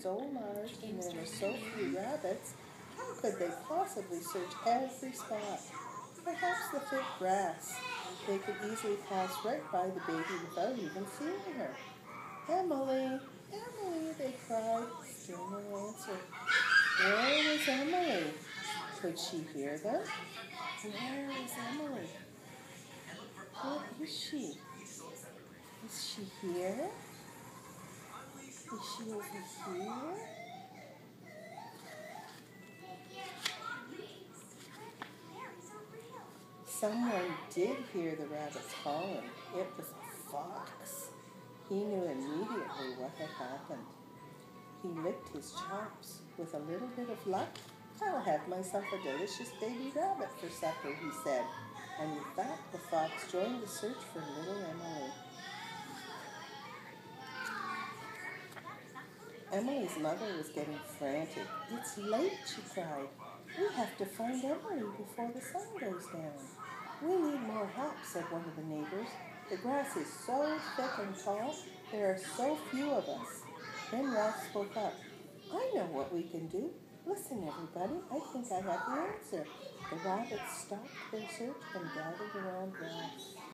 so large and there were so few rabbits, how could they possibly search every spot? Perhaps the thick grass. They could easily pass right by the baby without even seeing her. Emily, Emily, they cried. Still no answer. Where was Emily? Could she hear them? Where is Emily? Where is she? Is she here? Is she over here? Someone did hear the rabbits calling. It was a fox. He knew immediately what had happened. He licked his chops. With a little bit of luck, I'll have myself a delicious baby rabbit for supper, he said. And with that, the fox joined the search for little Emily. Emily's mother was getting frantic. It's late, she cried. We have to find Emily before the sun goes down. We need more help, said one of the neighbors. The grass is so thick and tall, there are so few of us. Then Ralph spoke up. I know what we can do. Listen, everybody, I think I have the answer. The rabbits stopped their search and gathered around Ralph.